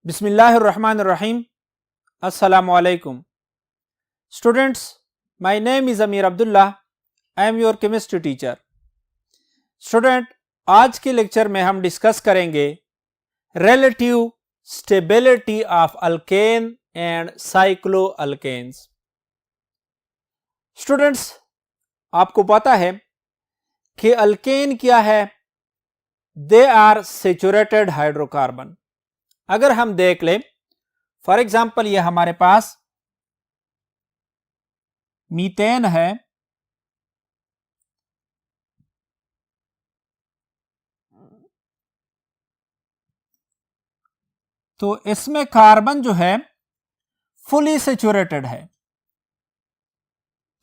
Bismillahirrahmanirrahim. Assalamu alaikum. Students, my name is Amir Abdullah. I am your chemistry teacher. Student, आज के lecture में हम discuss करेंगे relative stability of alkane and cycloalkanes. Students, आपको पता है कि अल्केन क्या है? They are saturated hydrocarbon. अगर हम देख लें, फॉर एग्जाम्पल ये हमारे पास मीथेन है, तो इसमें कार्बन जो है फुली सेचुरेटेड है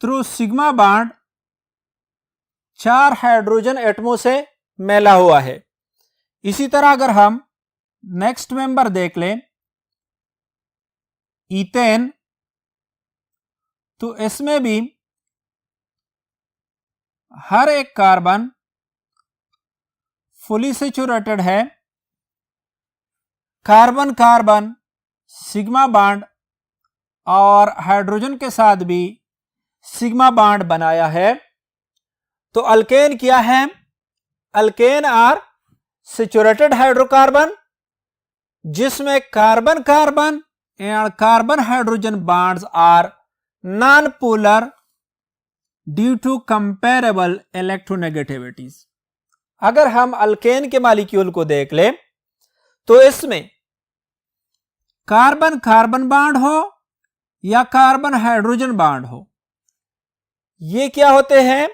थ्रू सिग्मा बॉन्ड 4 हाइड्रोजन एटमों से मेला हुआ है। इसी तरह अगर हम नेक्स्ट मेंबर देख लें ईथेन, तो इसमें भी हर एक कार्बन फुली सेचुरेटेड है, कार्बन कार्बन सिग्मा बॉन्ड और हाइड्रोजन के साथ भी सिग्मा बॉन्ड बनाया है। तो अल्केन क्या है? अल्केन आर सेचुरेटेड हाइड्रोकार्बन जिसमें carbon carbon and carbon hydrogen bonds are non polar due to comparable electronegativities. अगर हम अल्केन के मॉलिक्यूल को देख ले तो इसमें कार्बन कार्बन बॉन्ड हो या कार्बन हाइड्रोजन बॉन्ड हो, ये क्या होते हैं?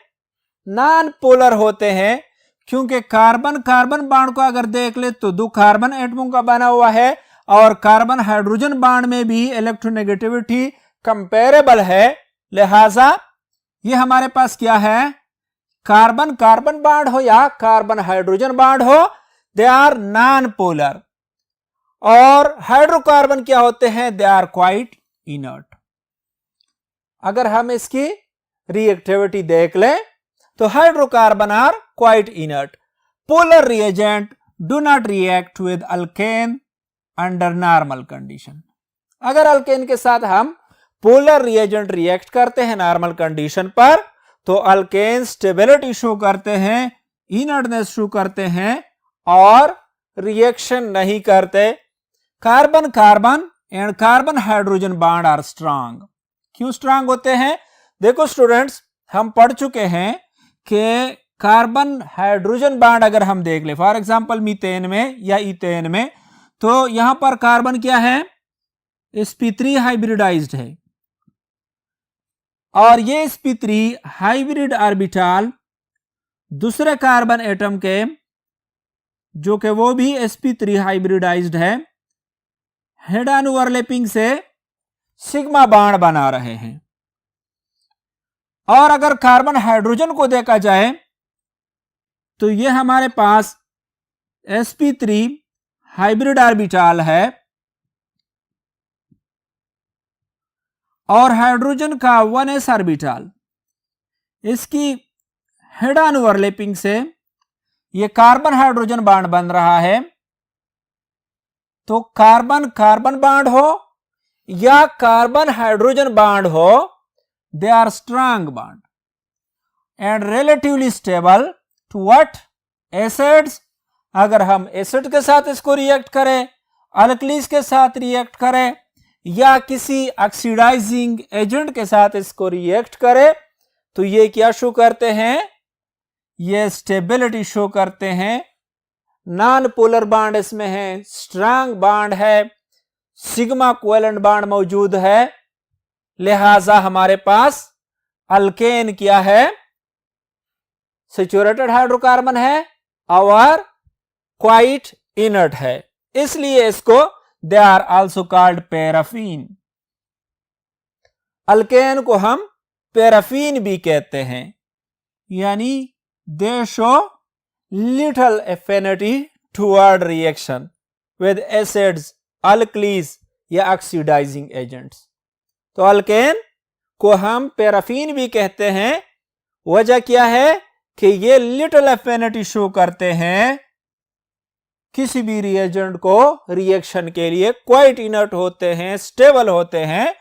नॉन पोलर होते हैं, क्योंकि कार्बन कार्बन बॉन्ड को अगर देख ले तो 2 कार्बन एटमों का बना हुआ है और कार्बन हाइड्रोजन बॉन्ड में भी इलेक्ट्रोनेगेटिविटी कंपेरेबल है। लिहाजा ये हमारे पास क्या है? कार्बन कार्बन बॉन्ड हो या कार्बन हाइड्रोजन बॉन्ड हो, दे आर नॉन पोलर। और हाइड्रोकार्बन क्या होते हैं? They are quite inert. अगर हम इसकी रिएक्टिविटी देख लें तो hydrocarbon are quite inert. Polar reagent do not react with alkane under normal condition. अगर अल्केन के साथ हम पोलर रिएजेंट रिएक्ट करते हैं नॉर्मल कंडीशन पर, तो अल्केन स्टेबिलिटी शो करते हैं, इनर्टनेस शो करते हैं और रिएक्शन नहीं करते। Carbon carbon and carbon hydrogen bond are strong. क्यों स्ट्रांग होते हैं? देखो स्टूडेंट्स, हम पढ़ चुके हैं कि कार्बन हाइड्रोजन बॉन्ड अगर हम देख ले, फॉर एग्जांपल मीथेन में या ईथेन में, तो यहां पर कार्बन क्या है? sp3 हाइब्रिडाइज्ड है और ये sp3 हाइब्रिड ऑर्बिटल दूसरे कार्बन एटम के, जो कि वो भी sp3 हाइब्रिडाइज्ड है, हेड ऑन ओवरलैपिंग से सिग्मा बॉन्ड बना रहे हैं। और अगर कार्बन हाइड्रोजन को देखा जाए तो ये हमारे पास sp3 हाइब्रिड ऑर्बिटल है और हाइड्रोजन का 1s ऑर्बिटल, इसकी हेड ऑन ओवरलैपिंग से ये कार्बन हाइड्रोजन बॉन्ड बन रहा है। तो कार्बन कार्बन बॉन्ड हो या कार्बन हाइड्रोजन बॉन्ड हो, they are strong bond and relatively stable to what? Acids. अगर हम एसिड के साथ इसको रिएक्ट करें, अल्कलीज के साथ रिएक्ट करें या किसी ऑक्सीडाइजिंग एजेंट के साथ इसको रिएक्ट करें, तो ये क्या शो करते हैं? ये स्टेबिलिटी शो करते हैं। नॉन पोलर बॉन्ड इसमें है, स्ट्रांग बॉन्ड है, सिग्मा कोवेलेंट बॉन्ड मौजूद है। लिहाजा हमारे पास अल्केन क्या है? सेचुरेटेड हाइड्रोकार्बन है और क्वाइट इनर्ट है, इसलिए इसको they are also called paraffin. Alkane को हम पैराफिन भी कहते हैं, यानी they show little affinity toward reaction with acids, alkalis या ऑक्सीडाइजिंग एजेंट्स। तो अल्केन को हम पैराफिन भी कहते हैं। वजह क्या है? कि ये लिटिल एफिनिटी शो करते हैं किसी भी रिएजेंट को रिएक्शन के लिए क्वाइट इनर्ट होते हैं, स्टेबल होते हैं,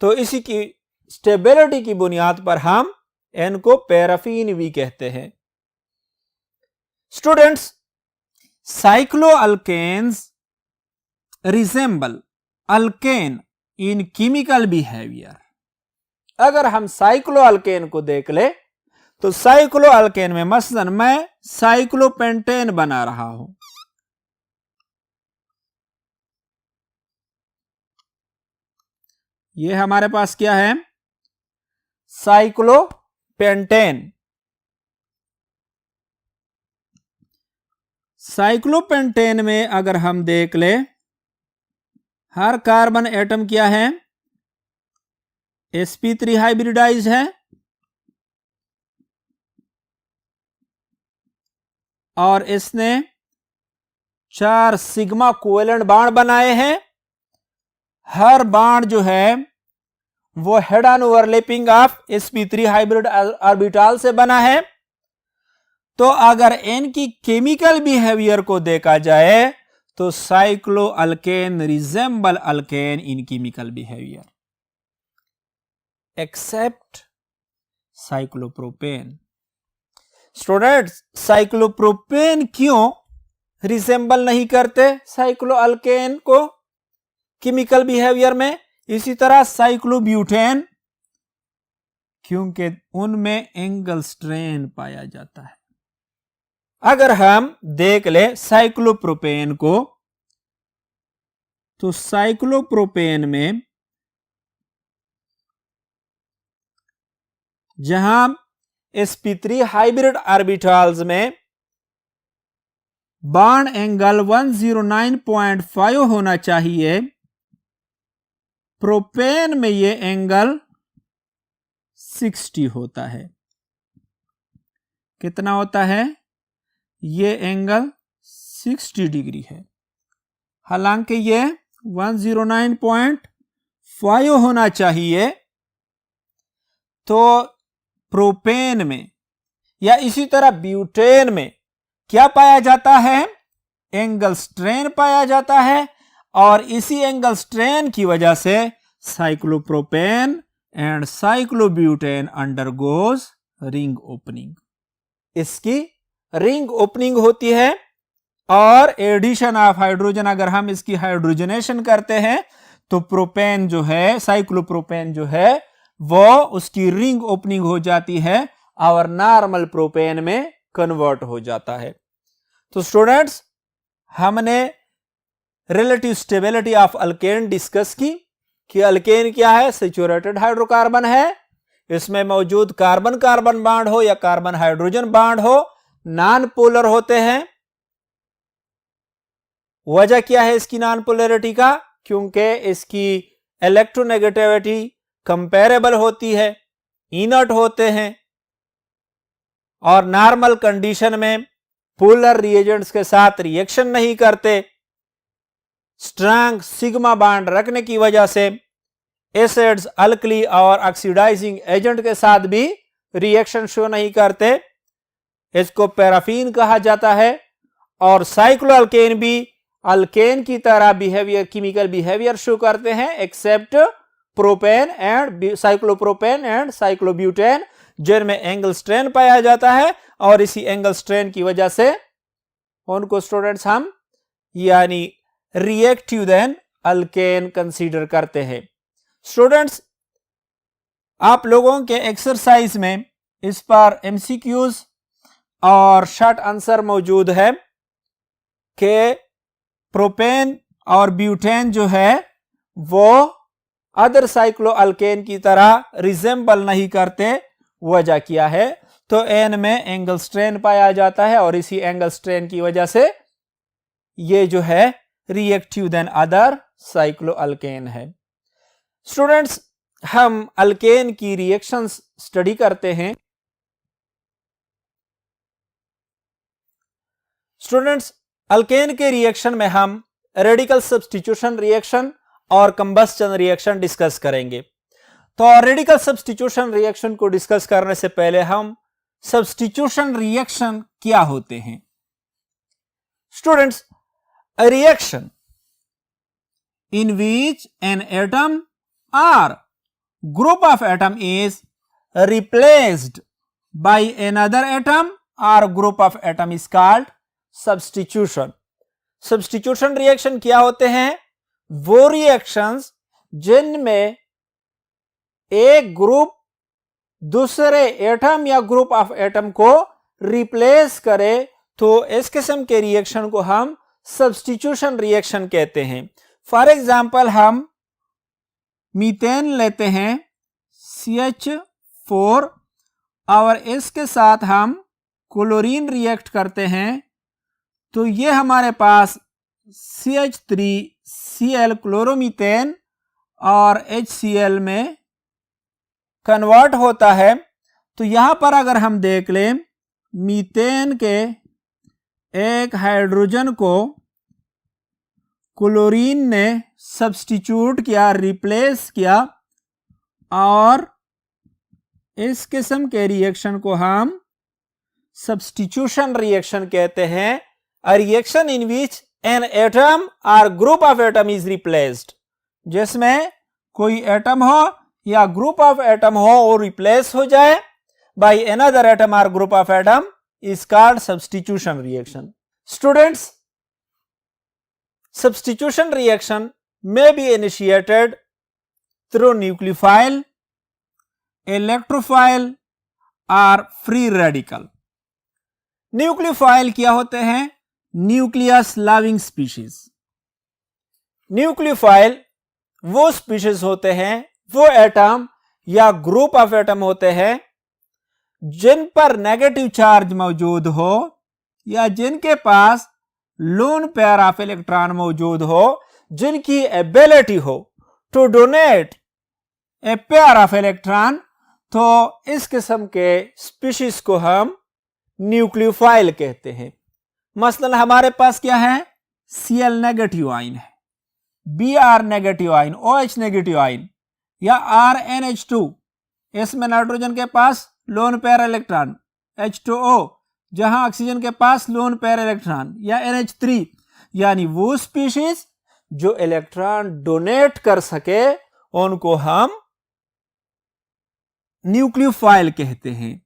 तो इसी की स्टेबिलिटी की बुनियाद पर हम इनको पैराफिन भी कहते हैं। Students, cycloalkanes resemble alkane in chemical behaviour. अगर हम साइक्लोअल्केन को देख ले तो साइक्लोअल्केन में मसलन मैं साइक्लोपेंटेन बना रहा हूं, ये हमारे पास क्या है, साइक्लोपेंटेन। साइक्लोपेंटेन में अगर हम देख ले, हर कार्बन एटम क्या है, sp3 हाइब्रिडाइज है और इसने 4 सिग्मा कोवेलेंट बाण बनाए हैं। हर बाण जो है वो head on overlapping of sp3 hybrid orbital से बना है। तो अगर इनकी केमिकल बिहेवियर को देखा जाए तो cycloalkane resemble alkane in chemical behaviour except cyclopropane. Students, cyclopropane क्यों रिजेंबल नहीं करते साइक्लोअल्केन को केमिकल बिहेवियर में? इसी तरह साइक्लोब्यूटेन, क्योंकि उनमें एंगल स्ट्रेन पाया जाता है। अगर हम देख ले साइक्लोप्रोपेन को, तो साइक्लोप्रोपेन में जहां sp3 हाइब्रिड ऑर्बिटल्स में बॉन्ड एंगल 109.5 होना चाहिए, प्रोपेन में ये एंगल 60 होता है। कितना होता है? ये एंगल 60 डिग्री है, हालांकि ये 109.5 होना चाहिए। तो प्रोपेन में या इसी तरह ब्यूटेन में क्या पाया जाता है? एंगल स्ट्रेन पाया जाता है और इसी एंगल स्ट्रेन की वजह से cyclopropane and cyclobutane undergoes ring opening. इसकी रिंग ओपनिंग होती है और एडिशन ऑफ हाइड्रोजन, अगर हम इसकी हाइड्रोजनेशन करते हैं तो प्रोपेन जो है, साइक्लोप्रोपेन जो है, वो उसकी रिंग ओपनिंग हो जाती है और नॉर्मल प्रोपेन में कन्वर्ट हो जाता है। तो स्टूडेंट्स, हमने relative stability of alkane discuss की कि अल्केन क्या है, सैचुरेटेड हाइड्रोकार्बन है, इसमें मौजूद कार्बन कार्बन बॉन्ड हो या कार्बन हाइड्रोजन बॉन्ड हो, नॉन पोलर होते हैं। वजह क्या है इसकी नॉन पोलरिटी का? क्योंकि इसकी इलेक्ट्रोनेगेटिविटी कंपेरेबल होती है, इनर्ट होते हैं और नॉर्मल कंडीशन में पोलर रिएजेंट्स के साथ रिएक्शन नहीं करते। स्ट्रांग सिग्मा बॉन्ड रखने की वजह से एसिड्स, अल्कली और ऑक्सीडाइजिंग एजेंट के साथ भी रिएक्शन शो नहीं करते। इसको पैराफिन कहा जाता है। और साइक्लोअल्केन भी अल्केन की तरह बिहेवियर, केमिकल बिहेवियर शो करते हैं, except propane and cyclopropane and cyclobutane, जिनमें एंगल स्ट्रेन पाया जाता है और इसी एंगल स्ट्रेन की वजह से उनको स्टूडेंट्स हम यानी रिएक्टिव देन अल्केन कंसीडर करते हैं। स्टूडेंट्स, आप लोगों के एक्सरसाइज में इस पर एमसीक्यूज और शॉर्ट आंसर मौजूद है कि प्रोपेन और ब्यूटेन जो है वो अदर साइक्लोअल्केन की तरह रिजेंबल नहीं करते। वजह क्या है? तो एन में एंगल स्ट्रेन पाया जाता है और इसी एंगल स्ट्रेन की वजह से ये जो है रिएक्टिव देन अदर साइक्लोअल्केन है। स्टूडेंट्स, हम अल्केन की रिएक्शंस स्टडी करते हैं। स्टूडेंट्स, अल्केन के रिएक्शन में हम रेडिकल सब्स्टिट्यूशन रिएक्शन और कंबस्टन रिएक्शन डिस्कस करेंगे। तो रेडिकल सब्स्टिट्यूशन रिएक्शन को डिस्कस करने से पहले हम सब्स्टिट्यूशन रिएक्शन क्या होते हैं। Students, a reaction in which an atom or group of atom is replaced by another atom or group of atom is called substitution. Substitution reaction क्या होते हैं? वो reactions जिनमें एक ग्रुप दूसरे एटम या ग्रुप ऑफ एटम को replace करे, तो इस किस्म के रिएक्शन को हम सब्स्टिट्यूशन रिएक्शन कहते हैं. फॉर एग्जाम्पल हम मीथेन लेते हैं CH4 और इसके साथ हम क्लोरीन रिएक्ट करते हैं, तो ये हमारे पास CH3Cl क्लोरोमीथेन और HCl में कन्वर्ट होता है. तो यहां पर अगर हम देख लें, मीथेन के एक हाइड्रोजन को क्लोरीन ने सब्स्टिट्यूट किया, रिप्लेस किया, और इस किस्म के रिएक्शन को हम सब्स्टिट्यूशन रिएक्शन कहते हैं. A reaction in which an atom और group of atom is replaced, जिसमें कोई एटम हो या ग्रुप ऑफ एटम हो और रिप्लेस हो जाए बाय अनदर एटम और group of atom is called substitution reaction. Students, substitution reaction may be initiated through nucleophile, electrophile or free radical. nucleophile क्या होते हैं? Nucleus loving species. न्यूक्लियोफाइल वो species होते हैं, वो एटम या ग्रुप ऑफ एटम होते हैं जिन पर नेगेटिव चार्ज मौजूद हो या जिनके पास लोन पेयर ऑफ इलेक्ट्रॉन मौजूद हो, जिनकी एबिलिटी हो to donate a pair of electron. तो इस किस्म के स्पीशीज को हम न्यूक्लियोफाइल कहते हैं. मसलन हमारे पास क्या है? Cl नेगेटिव आयन है, Br negative ion, OH negative ion, या RnH2, इसमें नाइट्रोजन के पास लोन पेयर इलेक्ट्रॉन, H2O जहां ऑक्सीजन के पास लोन पेयर इलेक्ट्रॉन, या NH3. यानी वो स्पीशीज जो इलेक्ट्रॉन डोनेट कर सके उनको हम न्यूक्लियोफाइल कहते हैं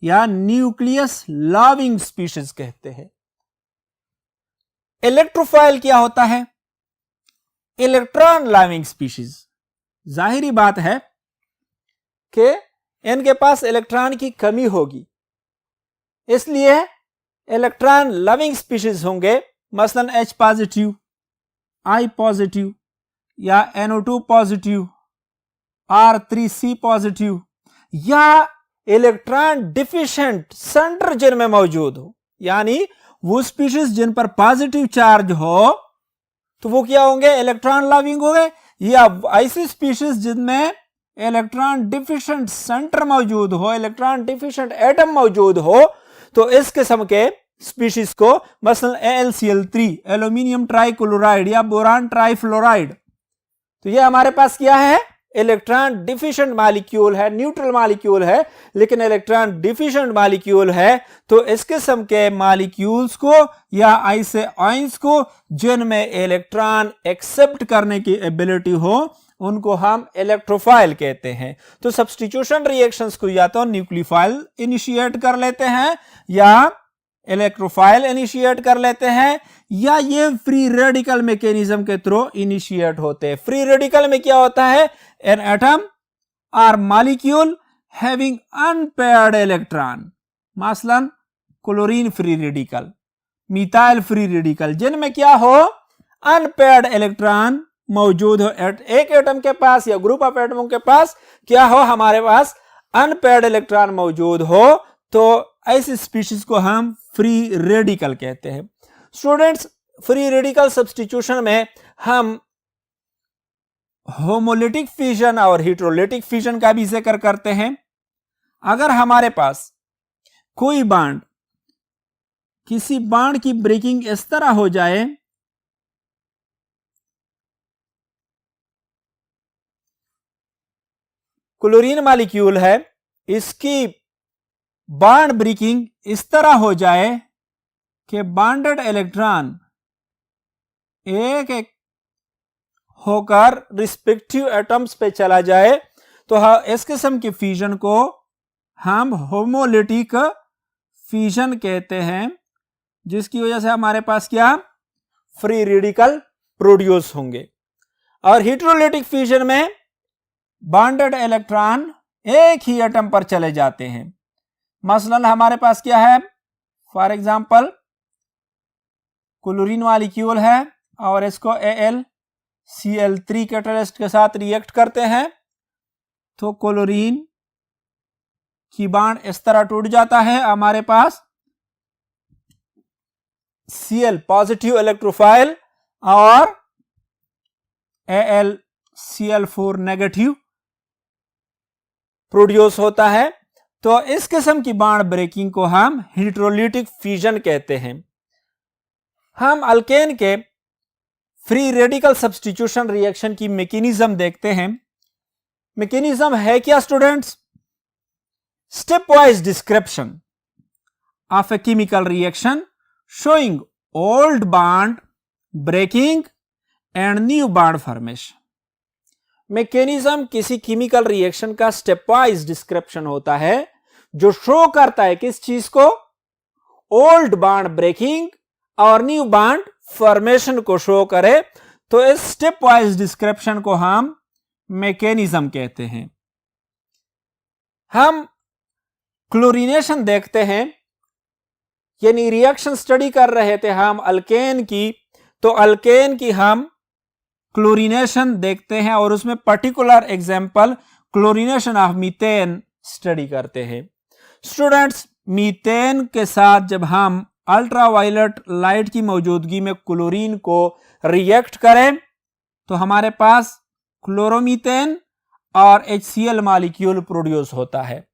या न्यूक्लियस लविंग स्पीशीज कहते हैं. इलेक्ट्रोफाइल क्या होता है? Electron loving species. जाहिरी बात है कि इनके पास इलेक्ट्रॉन की कमी होगी, इसलिए इलेक्ट्रॉन लविंग स्पीशीज होंगे. मसलन H पॉजिटिव, I पॉजिटिव, या NO2 पॉजिटिव, R3C पॉजिटिव, या इलेक्ट्रॉन डिफिशिएंट सेंटर जिनमें मौजूद हो. यानी वो स्पीशीज जिन पर पॉजिटिव चार्ज हो तो वो क्या होंगे? इलेक्ट्रॉन लविंग हो गए. या ऐसी स्पीशीज जिनमें इलेक्ट्रॉन डिफिशिएंट सेंटर मौजूद हो, इलेक्ट्रॉन डिफिशिएंट एटम मौजूद हो, तो इस किस्म के स्पीशीज को मसलन AlCl3 एल्यूमिनियम ट्राइक्लोराइड या बोरान ट्राइफ्लोराइड. तो ये हमारे पास क्या है? इलेक्ट्रॉन डिफिशिएंट मॉलिक्यूल है, न्यूट्रल मॉलिक्यूल है, लेकिन इलेक्ट्रॉन डिफिशिएंट मॉलिक्यूल है. तो इस किस्म के मॉलिक्यूल्स को या ऐसे आयंस को जिनमें इलेक्ट्रॉन एक्सेप्ट करने की एबिलिटी हो, उनको हम इलेक्ट्रोफाइल कहते हैं. तो सब्स्टिट्यूशन रिएक्शंस को या तो न्यूक्लियोफाइल इनिशिएट कर लेते हैं या इलेक्ट्रोफाइल इनिशिएट कर लेते हैं, या ये फ्री रेडिकल मैकेनिज्म के थ्रू इनिशिएट होते हैं. फ्री रेडिकल में क्या होता है? एन एटम और मॉलिक्यूल हैविंग अनपेयर्ड इलेक्ट्रॉन, मसलन chlorine free radical, methyl free radical, जिनमें क्या हो? अनपेयर्ड इलेक्ट्रॉन मौजूद हो. एक एटम के पास या ग्रुप ऑफ एटमों के पास क्या हो? हमारे पास अनपेयर्ड इलेक्ट्रॉन मौजूद हो. तो ऐसी स्पीशीज को हम फ्री रेडिकल कहते हैं. स्टूडेंट्स, फ्री रेडिकल सब्स्टिट्यूशन में हम होमोलिटिक फिजन और हेटेरोलिटिक फिजन का भी जिक्र करते हैं. अगर हमारे पास कोई बॉन्ड, किसी बॉन्ड की ब्रेकिंग इस तरह हो जाए क्लोरीन मॉलिक्यूल है, इसकी बॉन्ड ब्रेकिंग इस तरह हो जाए कि बॉन्डेड इलेक्ट्रॉन एक एक होकर रिस्पेक्टिव एटम्स पे चला जाए तो इस किस्म के फ्यूजन को हम होमोलिटिक फ्यूजन कहते हैं, जिसकी वजह से हमारे पास क्या फ्री रेडिकल प्रोड्यूस होंगे। और हेटेरोलिटिक फ्यूजन में बॉन्डेड इलेक्ट्रॉन एक ही एटम पर चले जाते हैं। मसलन हमारे पास क्या है, फॉर एग्जांपल क्लोरीन मॉलिक्यूल है और इसको AlCl3 कैटलिस्ट के साथ रिएक्ट करते हैं तो क्लोरीन की बॉन्ड इस तरह टूट जाता है, हमारे पास Cl पॉजिटिव इलेक्ट्रोफाइल और AlCl4 नेगेटिव प्रोड्यूस होता है। तो इस किस्म की बॉन्ड ब्रेकिंग को हम हेटेरोलिटिक फ्यूजन कहते हैं। हम अल्केन के फ्री रेडिकल सब्स्टिट्यूशन रिएक्शन की मैकेनिज्म देखते हैं। मैकेनिज्म है क्या students? Stepwise description of a chemical reaction showing old bond breaking and new bond formation. Mechanism किसी केमिकल रिएक्शन का स्टेप वाइज डिस्क्रिप्शन होता है जो शो करता है किस चीज को, ओल्ड बॉन्ड ब्रेकिंग और न्यू बॉन्ड फॉर्मेशन को शो करे। तो इस स्टेप वाइज डिस्क्रिप्शन को हम मैकेनिज्म कहते हैं। हम क्लोरीनेशन देखते हैं, यानी रिएक्शन स्टडी कर रहे थे हम अल्केन की, तो अल्केन की हम क्लोरीनेशन देखते हैं और उसमें particular example chlorination of methane study करते हैं। स्टूडेंट्स, मीथेन के साथ जब हम अल्ट्रावायलेट लाइट की मौजूदगी में क्लोरीन को रिएक्ट करें तो हमारे पास क्लोरोमीथेन और HCl मॉलिक्यूल प्रोड्यूस होता है।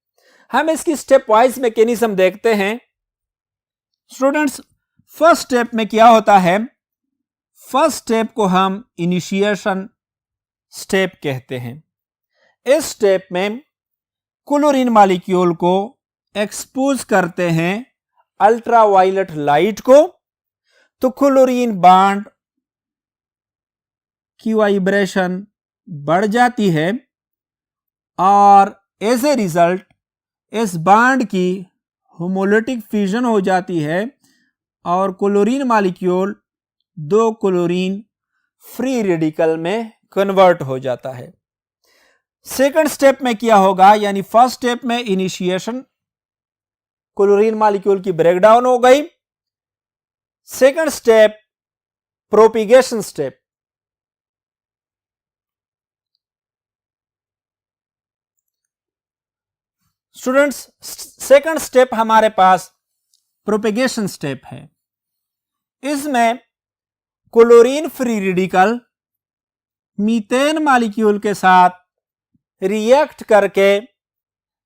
हम इसकी स्टेप वाइज मैकेनिज्म देखते हैं। स्टूडेंट्स, फर्स्ट स्टेप में क्या होता है? फर्स्ट स्टेप को हम इनिशिएशन स्टेप कहते हैं। इस स्टेप में क्लोरीन मॉलिक्यूल को एक्सपोज करते हैं अल्ट्रावायलेट लाइट को, तो क्लोरीन बॉन्ड की वाइब्रेशन बढ़ जाती है और एज ए रिजल्ट इस बॉन्ड की होमोलिटिक फ्यूजन हो जाती है और क्लोरीन मॉलिक्यूल दो क्लोरीन फ्री रेडिकल में कन्वर्ट हो जाता है। सेकंड स्टेप में क्या होगा, यानी फर्स्ट स्टेप में इनिशिएशन, क्लोरीन मॉलिक्यूल की ब्रेकडाउन हो गई। Second step propagation step. Students, second step हमारे पास प्रोपिगेशन स्टेप है। इसमें chlorine free radical methane molecule के साथ रिएक्ट करके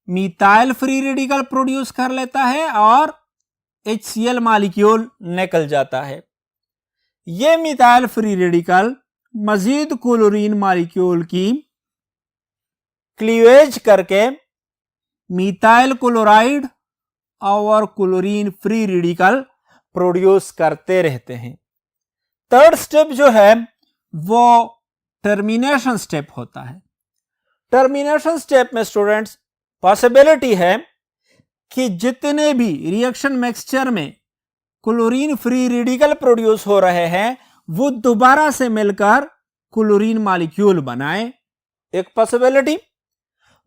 मिथाइल फ्री रेडिकल प्रोड्यूस कर लेता है और HCl मॉलिक्यूल निकल जाता है। यह मिथाइल फ्री रेडिकल मजीद क्लोरीन मॉलिक्यूल की क्लीवेज करके मिथाइल क्लोराइड और क्लोरीन फ्री रेडिकल प्रोड्यूस करते रहते हैं। थर्ड स्टेप जो है वो टर्मिनेशन स्टेप होता है। टर्मिनेशन स्टेप में स्टूडेंट्स पॉसिबिलिटी है कि जितने भी रिएक्शन मिक्सचर में क्लोरीन फ्री रेडिकल प्रोड्यूस हो रहे हैं वो दोबारा से मिलकर क्लोरीन मॉलिक्यूल बनाए, एक पॉसिबिलिटी।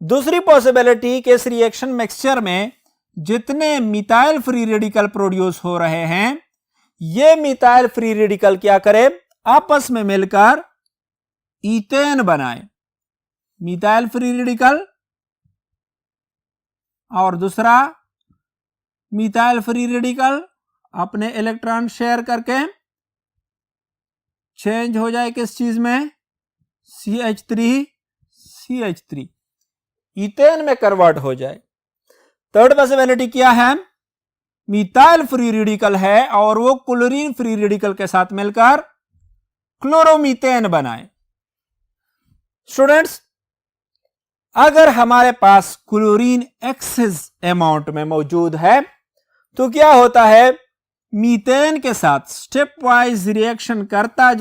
दूसरी पॉसिबिलिटी कि इस रिएक्शन मिक्सचर में जितने मिथाइल फ्री रेडिकल प्रोड्यूस हो रहे हैं ये मिथाइल फ्री रेडिकल क्या करे, आपस में मिलकर ईथेन बनाए, मिथाइल फ्री रेडिकल और दूसरा मिथाइल फ्री रेडिकल अपने इलेक्ट्रॉन शेयर करके चेंज हो जाए किस चीज में, CH3 ईथेन में कन्वर्ट हो जाए। थर्ड पॉसिबिलिटी क्या है, मिथाइल फ्री रेडिकल है और वो क्लोरीन फ्री रेडिकल के साथ मिलकर क्लोरोमीथेन बनाए। स्टूडेंट्स, अगर हमारे पास क्लोरीन एक्सेस अमाउंट में मौजूद है तो क्या होता है, मीथेन के साथ स्टेप वाइज रिएक्शन करता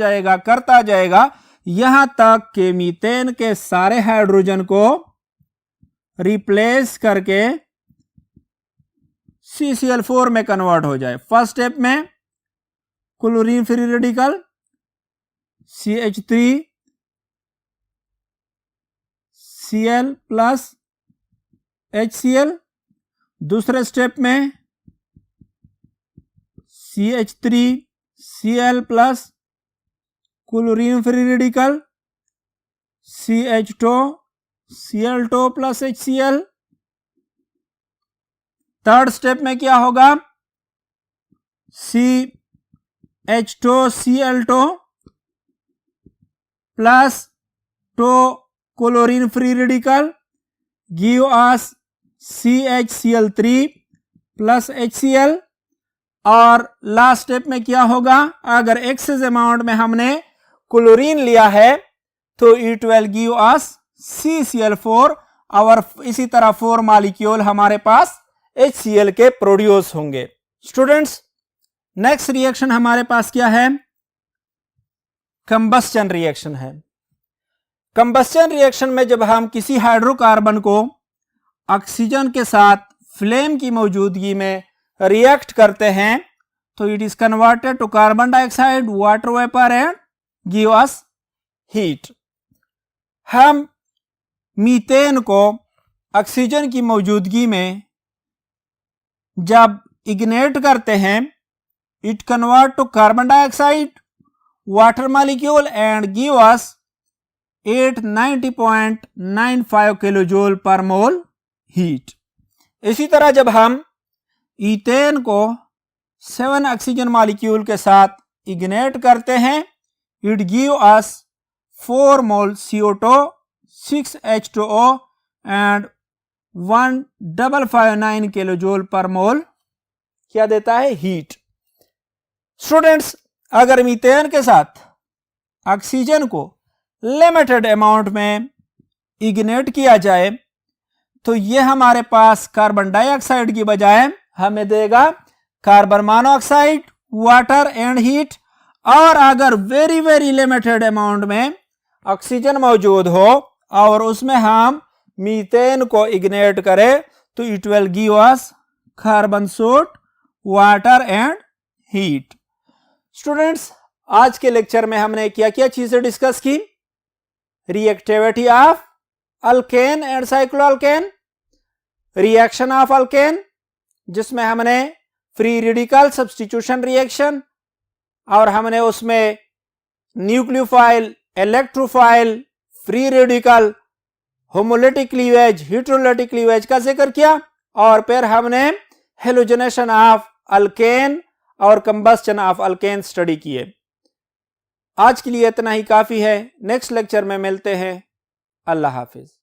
जाएगा यहां तक कि मीथेन के सारे हाइड्रोजन को रिप्लेस करके CCl4 में कन्वर्ट हो जाए। फर्स्ट स्टेप में chlorine free radical CH3 Cl plus HCl, दूसरे स्टेप में CH3 Cl plus chlorine free radical CH2 Cl2 plus HCl। Third step में क्या होगा, CH2 Cl2 plus 2 chlorine free radical give us CHCl3 plus HCl। और last step में क्या होगा, अगर एक्सेस अमाउंट में हमने क्लोरीन लिया है तो it will give us CCl4 और इसी तरह 4 मॉलिक्यूल हमारे पास HCl के प्रोड्यूस होंगे। स्टूडेंट्स, नेक्स्ट रिएक्शन हमारे पास क्या है, कंबस्टन रिएक्शन है। कंबस्टन रिएक्शन में जब हम किसी हाइड्रोकार्बन को ऑक्सीजन के साथ फ्लेम की मौजूदगी में रिएक्ट करते हैं तो it is converted to carbon dioxide, water vapour and give us heat. हम मीथेन को ऑक्सीजन की मौजूदगी में जब इग्नेट करते हैं it convert to carbon dioxide, water molecule and give us 890.95 kilojoule per mole heat. इसी तरह जब हम ईथेन को 7 ऑक्सीजन मॉलिक्यूल के साथ इग्नेट करते हैं it give us 4 mole CO2, 6 H2O and 1559 kilojoule per मोल क्या देता है, हीट। स्टूडेंट्स, अगर मीथेन के साथ ऑक्सीजन को लिमिटेड अमाउंट में इग्नेट किया जाए तो यह हमारे पास कार्बन डाइऑक्साइड की बजाय हमें देगा carbon monoxide, water and heat. और अगर वेरी वेरी लिमिटेड अमाउंट में ऑक्सीजन मौजूद हो और उसमें हम मीथेन को इग्नेट करें तो it will give us carbon soot, water and heat. Students, आज के लेक्चर में हमने क्या क्या चीजें डिस्कस की, reactivity of alkane and cycloalkane, reaction of alkane जिसमें हमने फ्री रेडिकल सब्स्टिट्यूशन रिएक्शन और हमने उसमें nucleophile, electrophile, free radical, homolytic cleavage, heterolytic cleavage का जिक्र किया और फिर हमने हेलोजनेशन ऑफ अल्केन और कंबस्टन ऑफ अल्केन स्टडी किए। आज के लिए इतना ही काफी है। नेक्स्ट लेक्चर में मिलते हैं। अल्लाह हाफिज।